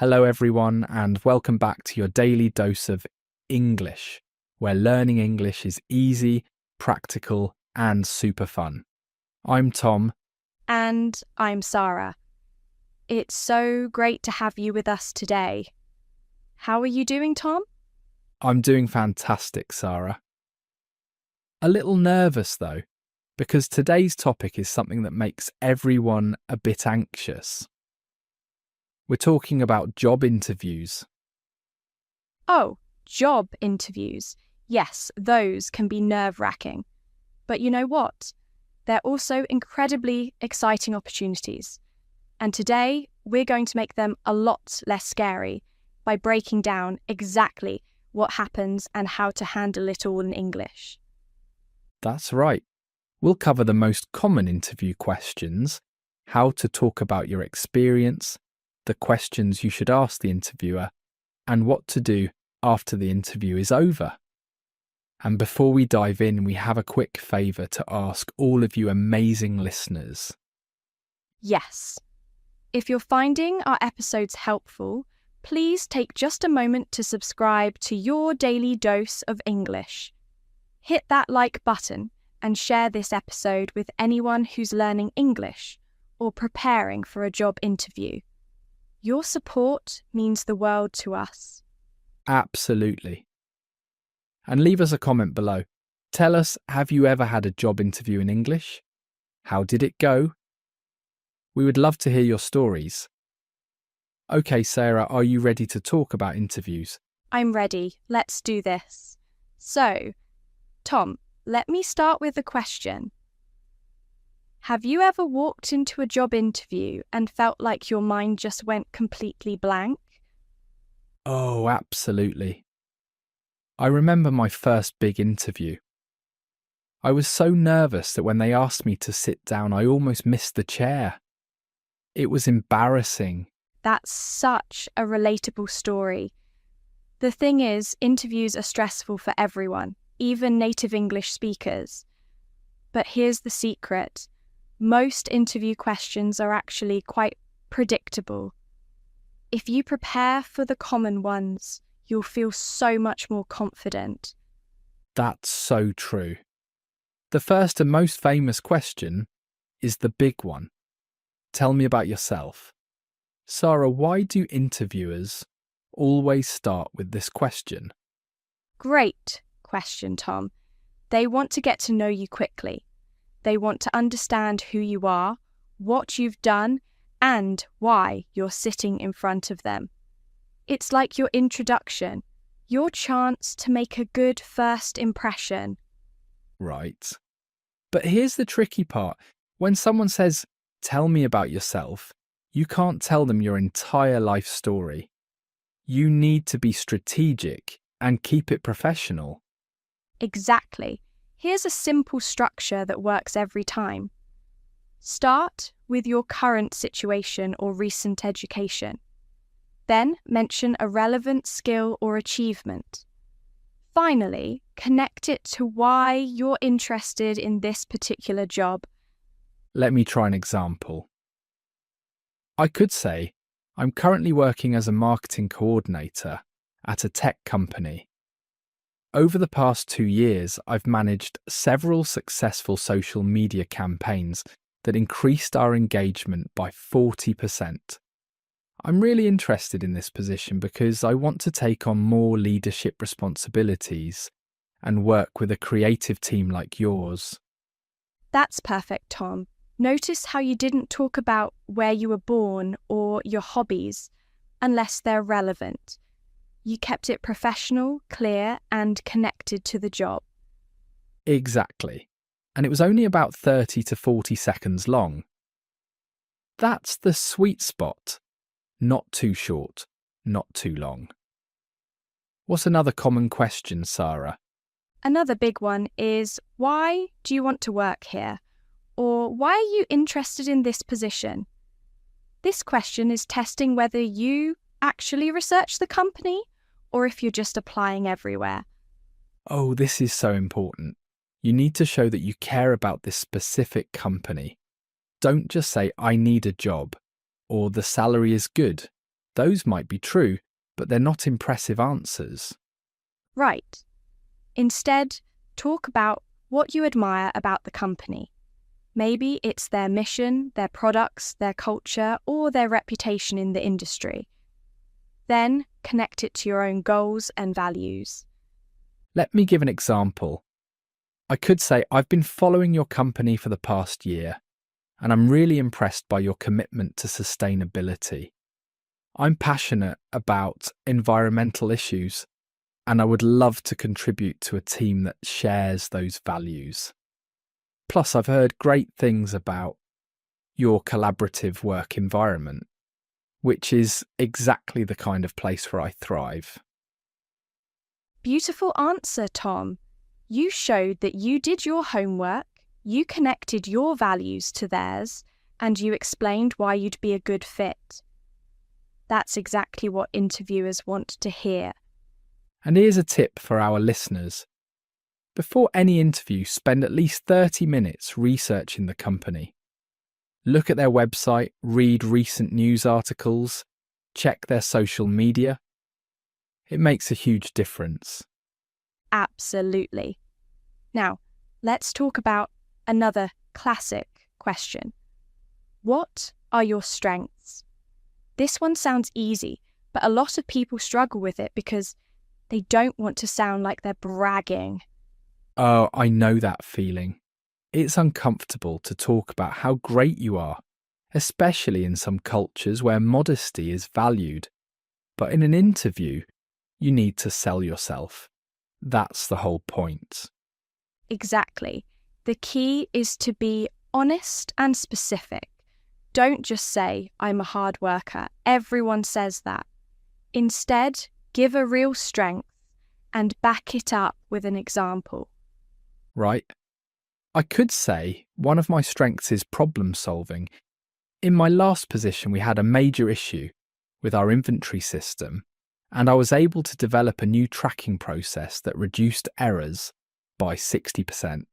Hello, everyone, and welcome back to your daily dose of English, where learning English is easy, practical, and super fun. I'm Tom. And I'm Sarah. It's so great to have you with us today. How are you doing, Tom? I'm doing fantastic, Sarah. A little nervous, though, because today's topic is something that makes everyone a bit anxious. We're talking about job interviews. Oh, job interviews. Yes, those can be nerve-wracking. But you know what? They're also incredibly exciting opportunities. And today, we're going to make them a lot less scary by breaking down exactly what happens and how to handle it all in English. That's right. We'll cover the most common interview questions, how to talk about your experience, the questions you should ask the interviewer, and what to do after the interview is over. And before we dive in, we have a quick favour to ask all of you amazing listeners. Yes. If you're finding our episodes helpful, please take just a moment to subscribe to your daily dose of English. Hit that like button and share this episode with anyone who's learning English or preparing for a job interview. Your support means the world to us. Absolutely. And leave us a comment below. Tell us, have you ever had a job interview in English? How did it go? We would love to hear your stories. Okay, Sarah, are you ready to talk about interviews? I'm ready. Let's do this. So, Tom, let me start with a question. Have you ever walked into a job interview and felt like your mind just went completely blank? Oh, absolutely. I remember my first big interview. I was so nervous that when they asked me to sit down, I almost missed the chair. It was embarrassing. That's such a relatable story. The thing is, interviews are stressful for everyone, even native English speakers. But here's the secret. Most interview questions are actually quite predictable. If you prepare for the common ones, you'll feel so much more confident. That's so true. The first and most famous question is the big one. Tell me about yourself. Sarah, why do interviewers always start with this question? Great question, Tom. They want to get to know you quickly. They want to understand who you are, what you've done, and why you're sitting in front of them. It's like your introduction, your chance to make a good first impression. Right. But here's the tricky part. When someone says, "Tell me about yourself," you can't tell them your entire life story. You need to be strategic and keep it professional. Exactly. Here's a simple structure that works every time. Start with your current situation or recent education. Then mention a relevant skill or achievement. Finally, connect it to why you're interested in this particular job. Let me try an example. I could say, I'm currently working as a marketing coordinator at a tech company. Over the past 2 years, I've managed several successful social media campaigns that increased our engagement by 40%. I'm really interested in this position because I want to take on more leadership responsibilities and work with a creative team like yours. That's perfect, Tom. Notice how you didn't talk about where you were born or your hobbies, unless they're relevant. You kept it professional, clear, and connected to the job. Exactly. And it was only about 30 to 40 seconds long. That's the sweet spot. Not too short, not too long. What's another common question, Sarah? Another big one is, why do you want to work here? Or why are you interested in this position? This question is testing whether you actually research the company or if you're just applying everywhere. Oh, this is so important. You need to show that you care about this specific company. Don't just say, "I need a job," or "the salary is good." Those might be true, but they're not impressive answers. Right. Instead, talk about what you admire about the company. Maybe it's their mission, their products, their culture, or their reputation in the industry. Then connect it to your own goals and values. Let me give an example. I could say, I've been following your company for the past year, and I'm really impressed by your commitment to sustainability. I'm passionate about environmental issues, and I would love to contribute to a team that shares those values. Plus, I've heard great things about your collaborative work environment, which is exactly the kind of place where I thrive. Beautiful answer, Tom. You showed that you did your homework, you connected your values to theirs, and you explained why you'd be a good fit. That's exactly what interviewers want to hear. And here's a tip for our listeners. Before any interview, spend at least 30 minutes researching the company. Look at their website, read recent news articles, check their social media. It makes a huge difference. Absolutely. Now, let's talk about another classic question. What are your strengths? This one sounds easy, but a lot of people struggle with it because they don't want to sound like they're bragging. Oh, I know that feeling. It's uncomfortable to talk about how great you are, especially in some cultures where modesty is valued. But in an interview, you need to sell yourself. That's the whole point. Exactly. The key is to be honest and specific. Don't just say, I'm a hard worker. Everyone says that. Instead, give a real strength and back it up with an example. Right? I could say one of my strengths is problem solving. In my last position, we had a major issue with our inventory system, and I was able to develop a new tracking process that reduced errors by 60%.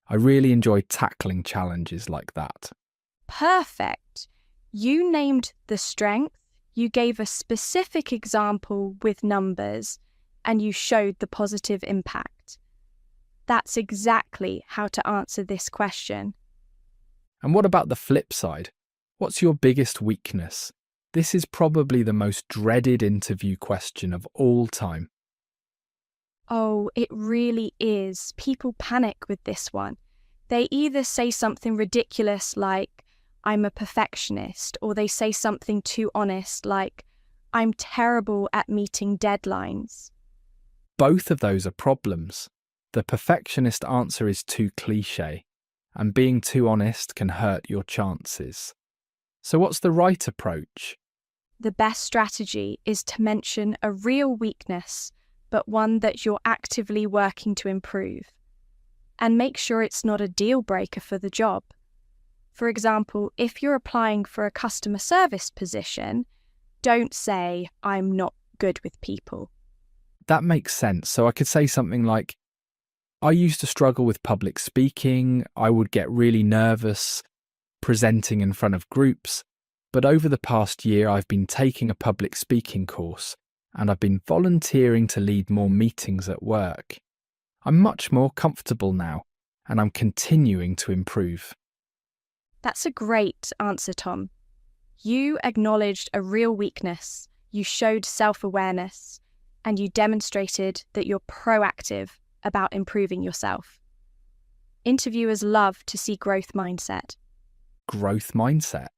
I really enjoyed tackling challenges like that. Perfect. You named the strength, you gave a specific example with numbers, and you showed the positive impact. That's exactly how to answer this question. And what about the flip side? What's your biggest weakness? This is probably the most dreaded interview question of all time. Oh, it really is. People panic with this one. They either say something ridiculous like, I'm a perfectionist, or they say something too honest like, I'm terrible at meeting deadlines. Both of those are problems. The perfectionist answer is too cliché, and being too honest can hurt your chances. So what's the right approach? The best strategy is to mention a real weakness, but one that you're actively working to improve. And make sure it's not a deal breaker for the job. For example, if you're applying for a customer service position, don't say, I'm not good with people. That makes sense. So I could say something like, I used to struggle with public speaking. I would get really nervous presenting in front of groups. But over the past year, I've been taking a public speaking course and I've been volunteering to lead more meetings at work. I'm much more comfortable now and I'm continuing to improve. That's a great answer, Tom. You acknowledged a real weakness, you showed self-awareness, and you demonstrated that you're proactive about improving yourself. Interviewers love to see growth mindset. Growth mindset.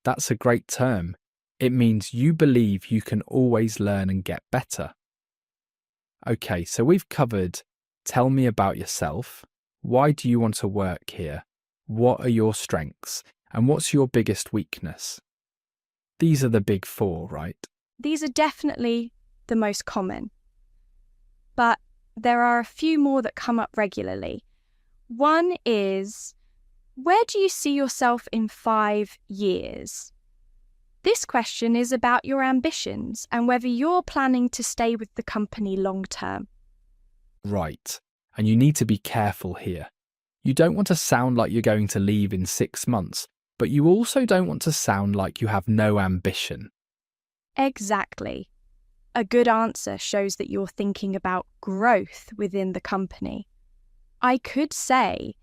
That's a great term. It means you believe you can always learn and get better. Okay, so we've covered tell me about yourself. Why do you want to work here? What are your strengths? And what's your biggest weakness? These are the big four, right? These are definitely the most common. But there are a few more that come up regularly. One is, where do you see yourself in 5 years? This question is about your ambitions and whether you're planning to stay with the company long term. Right. And you need to be careful here. You don't want to sound like you're going to leave in 6 months, but you also don't want to sound like you have no ambition. Exactly. A good answer shows that you're thinking about growth within the company. I could say,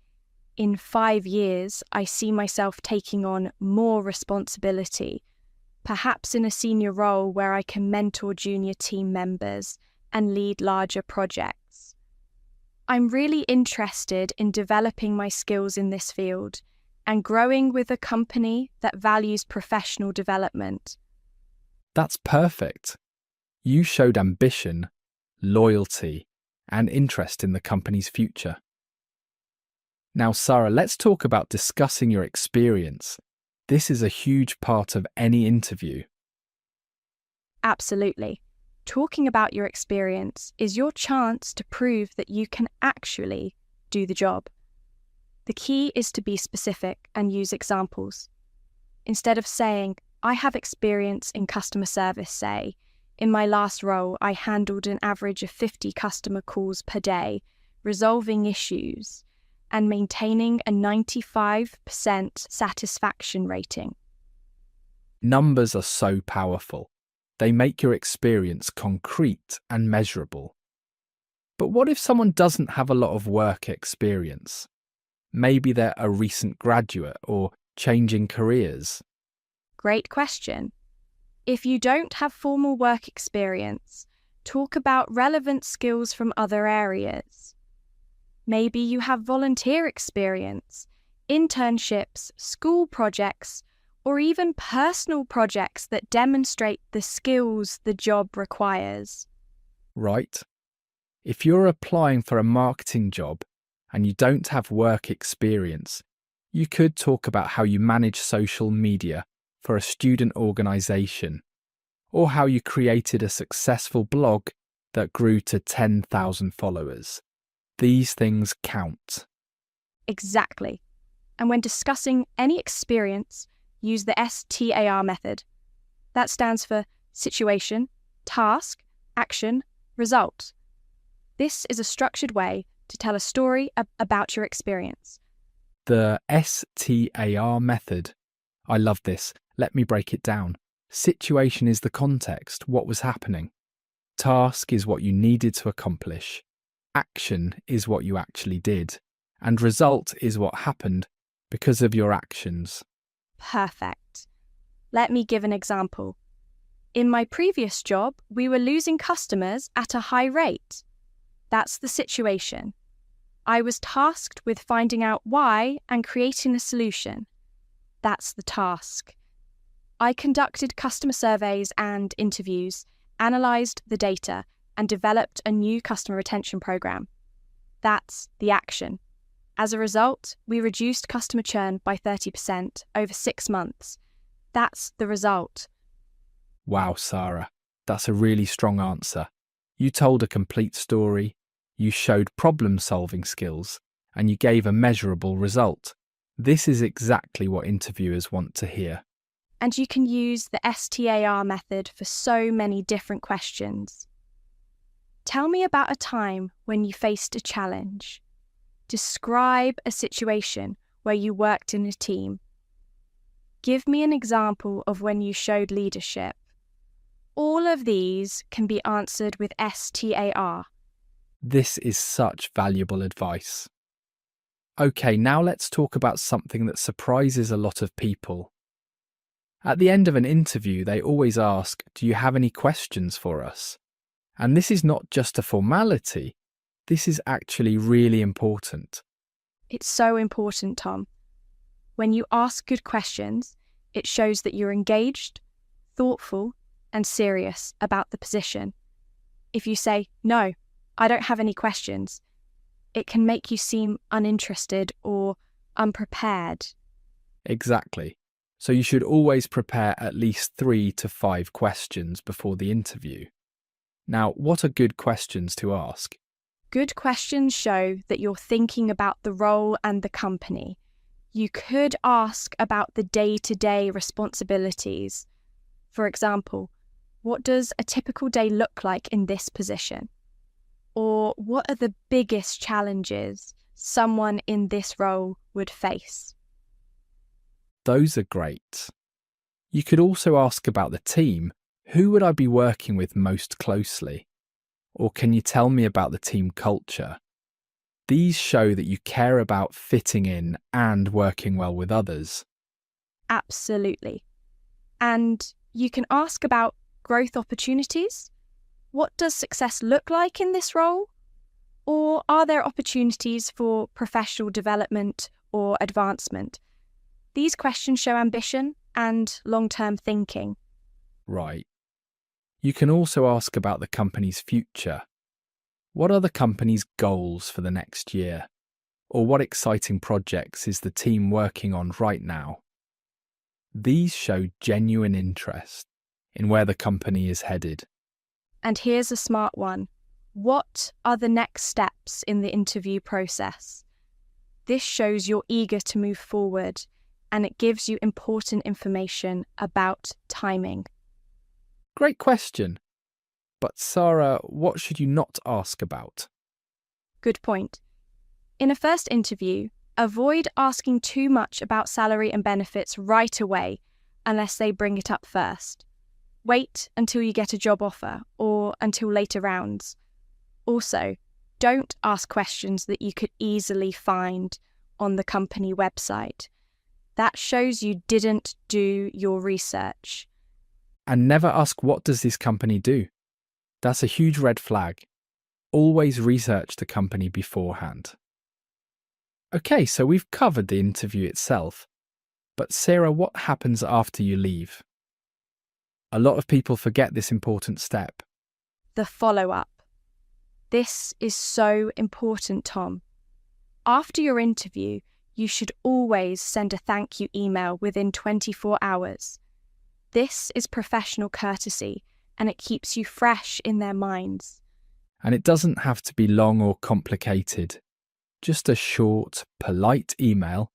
in 5 years, I see myself taking on more responsibility, perhaps in a senior role where I can mentor junior team members and lead larger projects. I'm really interested in developing my skills in this field and growing with a company that values professional development. That's perfect. You showed ambition, loyalty, and interest in the company's future. Now, Sarah, let's talk about discussing your experience. This is a huge part of any interview. Absolutely. Talking about your experience is your chance to prove that you can actually do the job. The key is to be specific and use examples. Instead of saying, I have experience in customer service, say, in my last role, I handled an average of 50 customer calls per day, resolving issues and maintaining a 95% satisfaction rating. Numbers are so powerful. They make your experience concrete and measurable. But what if someone doesn't have a lot of work experience? Maybe they're a recent graduate or changing careers. Great question. If you don't have formal work experience, talk about relevant skills from other areas. Maybe you have volunteer experience, internships, school projects, or even personal projects that demonstrate the skills the job requires. Right? If you're applying for a marketing job and you don't have work experience, you could talk about how you manage social media for a student organisation, or how you created a successful blog that grew to 10,000 followers. These things count. Exactly. And when discussing any experience, use the STAR method. That stands for situation, task, action, result. This is a structured way to tell a story about your experience. The STAR method. I love this. Let me break it down. Situation is the context, what was happening. Task is what you needed to accomplish. Action is what you actually did. And result is what happened because of your actions. Perfect. Let me give an example. In my previous job, we were losing customers at a high rate. That's the situation. I was tasked with finding out why and creating a solution. That's the task. I conducted customer surveys and interviews, analysed the data, and developed a new customer retention program. That's the action. As a result, we reduced customer churn by 30% over 6 months. That's the result. Wow, Sarah, that's a really strong answer. You told a complete story, you showed problem-solving skills, and you gave a measurable result. This is exactly what interviewers want to hear. And you can use the STAR method for so many different questions. Tell me about a time when you faced a challenge. Describe a situation where you worked in a team. Give me an example of when you showed leadership. All of these can be answered with STAR. This is such valuable advice. Okay, now let's talk about something that surprises a lot of people. At the end of an interview, they always ask, "Do you have any questions for us?" And this is not just a formality. This is actually really important. It's so important, Tom. When you ask good questions, it shows that you're engaged, thoughtful, and serious about the position. If you say, "No, I don't have any questions," it can make you seem uninterested or unprepared. Exactly. So you should always prepare at least 3 to 5 questions before the interview. Now, what are good questions to ask? Good questions show that you're thinking about the role and the company. You could ask about the day-to-day responsibilities. For example, what does a typical day look like in this position? Or what are the biggest challenges someone in this role would face? Those are great. You could also ask about the team Who would I be working with most closely? Or can you tell me about the team culture? These show that you care about fitting in and working well with others. Absolutely. And you can ask about growth opportunities. What does success look like in this role? Or are there opportunities for professional development or advancement? These questions show ambition and long-term thinking. Right. You can also ask about the company's future. What are the company's goals for the next year? Or what exciting projects is the team working on right now? These show genuine interest in where the company is headed. And here's a smart one. What are the next steps in the interview process? This shows you're eager to move forward, and it gives you important information about timing. Great question. But Sarah, what should you not ask about? Good point. In a first interview, avoid asking too much about salary and benefits right away unless they bring it up first. Wait until you get a job offer or until later rounds. Also, don't ask questions that you could easily find on the company website. That shows you didn't do your research. And never ask, what does this company do? That's a huge red flag. Always research the company beforehand. Okay, so we've covered the interview itself. But Sarah, what happens after you leave? A lot of people forget this important step. The follow-up. This is so important, Tom. After your interview, you should always send a thank you email within 24 hours. This is professional courtesy, and it keeps you fresh in their minds. And it doesn't have to be long or complicated. Just a short, polite email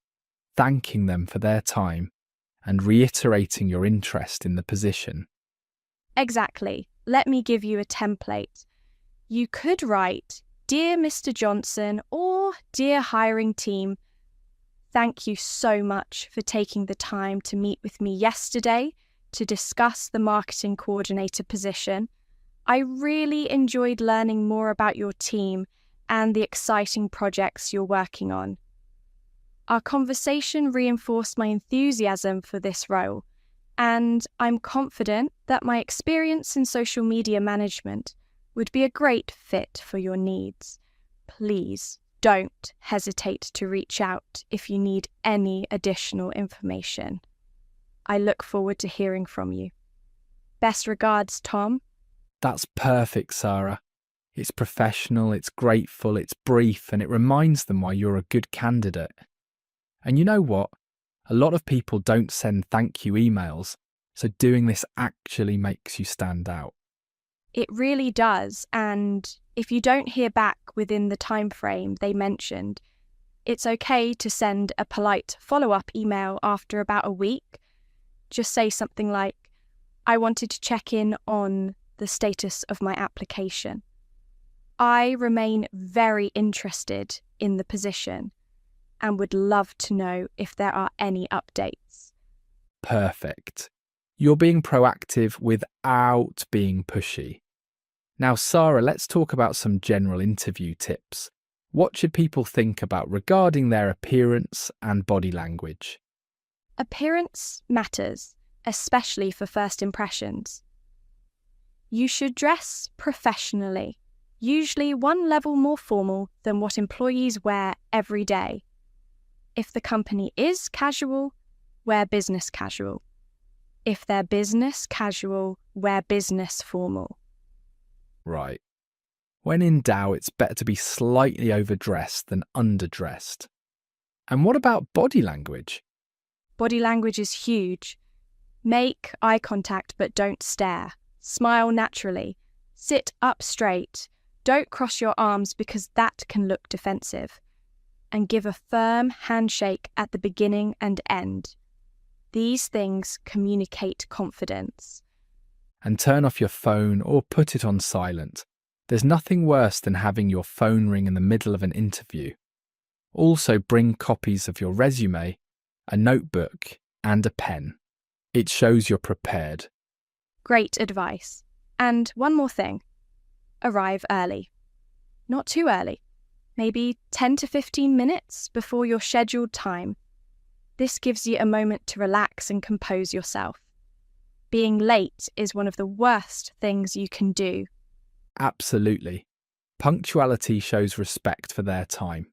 thanking them for their time and reiterating your interest in the position. Exactly. Let me give you a template. You could write, "Dear Mr. Johnson," or "Dear hiring team, thank you so much for taking the time to meet with me yesterday to discuss the marketing coordinator position. I really enjoyed learning more about your team and the exciting projects you're working on. Our conversation reinforced my enthusiasm for this role, and I'm confident that my experience in social media management would be a great fit for your needs. Please don't hesitate to reach out if you need any additional information. I look forward to hearing from you. Best regards, Tom. That's perfect, Sarah. It's professional, it's grateful, it's brief, and it reminds them why you're a good candidate. And you know what? A lot of people don't send thank you emails, so doing this actually makes you stand out. It really does, and if you don't hear back within the time frame they mentioned, it's okay to send a polite follow-up email after about a week. Just say something like, "I wanted to check in on the status of my application. I remain very interested in the position and would love to know if there are any updates." Perfect. You're being proactive without being pushy. Now, Sarah, let's talk about some general interview tips. What should people think about regarding their appearance and body language? Appearance matters, especially for first impressions. You should dress professionally, usually one level more formal than what employees wear every day. If the company is casual, wear business casual. If they're business casual, wear business formal. Right. When in doubt, it's better to be slightly overdressed than underdressed. And what about body language? Body language is huge. Make eye contact but don't stare. Smile naturally. Sit up straight. Don't cross your arms because that can look defensive. And give a firm handshake at the beginning and end. These things communicate confidence. And turn off your phone or put it on silent. There's nothing worse than having your phone ring in the middle of an interview. Also, bring copies of your resume, a notebook, and a pen. It shows you're prepared. Great advice. And one more thing. Arrive early. Not too early. Maybe 10 to 15 minutes before your scheduled time. This gives you a moment to relax and compose yourself. Being late is one of the worst things you can do. Absolutely. Punctuality shows respect for their time.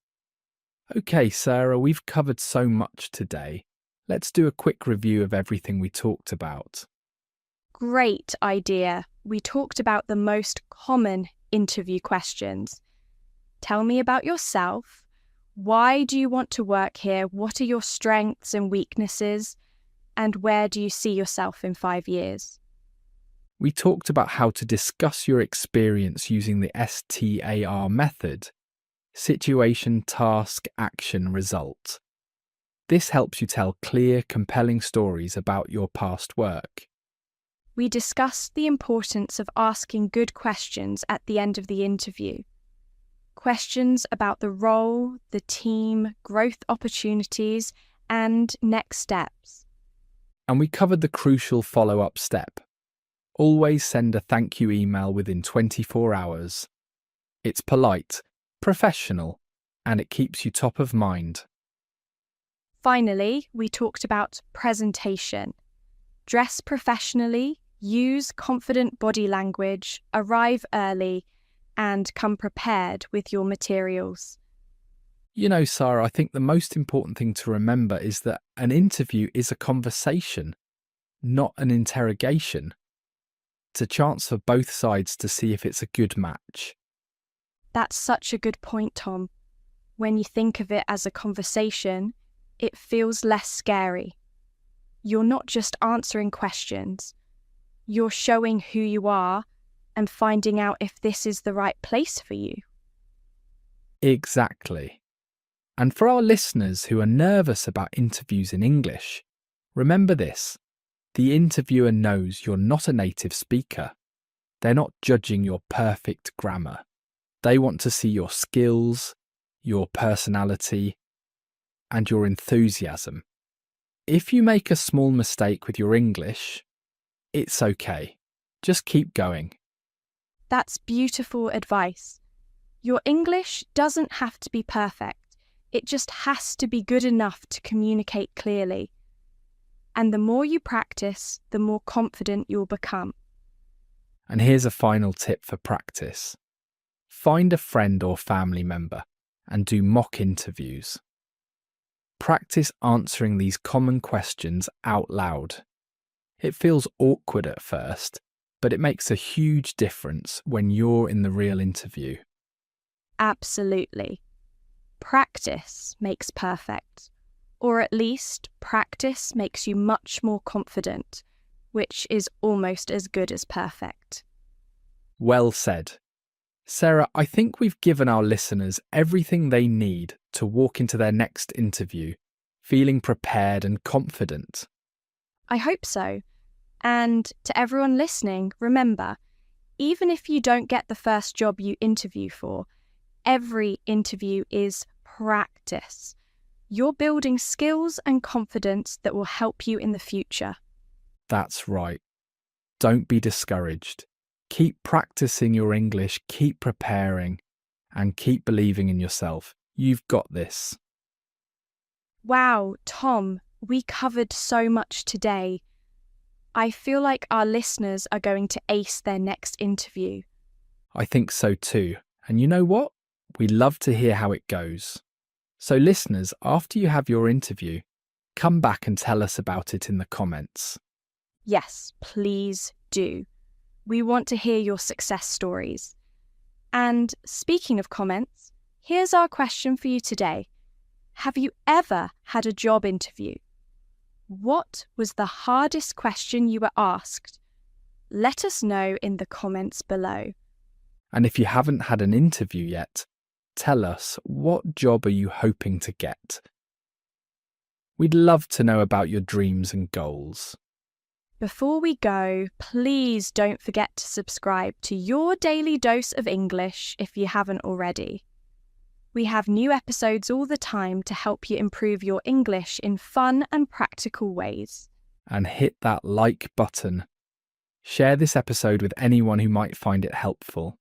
Okay, Sarah, we've covered so much today. Let's do a quick review of everything we talked about. Great idea. We talked about the most common interview questions. Tell me about yourself. Why do you want to work here? What are your strengths and weaknesses? And where do you see yourself in 5 years? We talked about how to discuss your experience using the STAR method: situation, task, action, result. This helps you tell clear, compelling stories about your past work. We discussed the importance of asking good questions at the end of the interview. Questions about the role, the team, growth opportunities, and next steps. And we covered the crucial follow-up step. Always send a thank you email within 24 hours. It's polite, professional, and it keeps you top of mind. Finally, we talked about presentation. Dress professionally, use confident body language, arrive early, and come prepared with your materials. You know, Sarah, I think the most important thing to remember is that an interview is a conversation, not an interrogation. It's a chance for both sides to see if it's a good match. That's such a good point, Tom. When you think of it as a conversation, it feels less scary. You're not just answering questions. You're showing who you are and finding out if this is the right place for you. Exactly. And for our listeners who are nervous about interviews in English, remember this: the interviewer knows you're not a native speaker. They're not judging your perfect grammar. They want to see your skills, your personality, and your enthusiasm. If you make a small mistake with your English, it's okay. Just keep going. That's beautiful advice. Your English doesn't have to be perfect. It just has to be good enough to communicate clearly. And the more you practice, the more confident you'll become. And here's a final tip for practice. Find a friend or family member and do mock interviews. Practice answering these common questions out loud. It feels awkward at first, but it makes a huge difference when you're in the real interview. Absolutely. Practice makes perfect, or at least practice makes you much more confident, which is almost as good as perfect. Well said. Sarah, I think we've given our listeners everything they need to walk into their next interview, feeling prepared and confident. I hope so. And to everyone listening, remember, even if you don't get the first job you interview for, every interview is practice. You're building skills and confidence that will help you in the future. That's right. Don't be discouraged. Keep practicing your English, keep preparing, and keep believing in yourself. You've got this. Wow, Tom, we covered so much today. I feel like our listeners are going to ace their next interview. I think so too. And you know what? We love to hear how it goes. So listeners, after you have your interview, come back and tell us about it in the comments. Yes, please do. We want to hear your success stories. And speaking of comments, here's our question for you today. Have you ever had a job interview? What was the hardest question you were asked? Let us know in the comments below. And if you haven't had an interview yet, tell us, what job are you hoping to get? We'd love to know about your dreams and goals. Before we go, please don't forget to subscribe to Your Daily Dose of English if you haven't already. We have new episodes all the time to help you improve your English in fun and practical ways. And hit that like button. Share this episode with anyone who might find it helpful.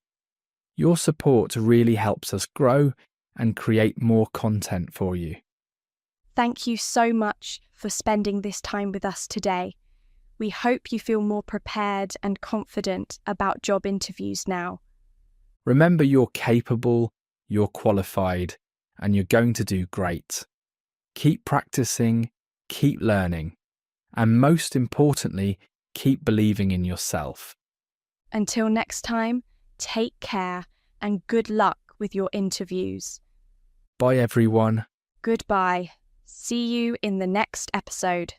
Your support really helps us grow and create more content for you. Thank you so much for spending this time with us today. We hope you feel more prepared and confident about job interviews now. Remember, you're capable, you're qualified, and you're going to do great. Keep practicing, keep learning, and most importantly, keep believing in yourself. Until next time, take care and good luck with your interviews. Bye, everyone. Goodbye. See you in the next episode.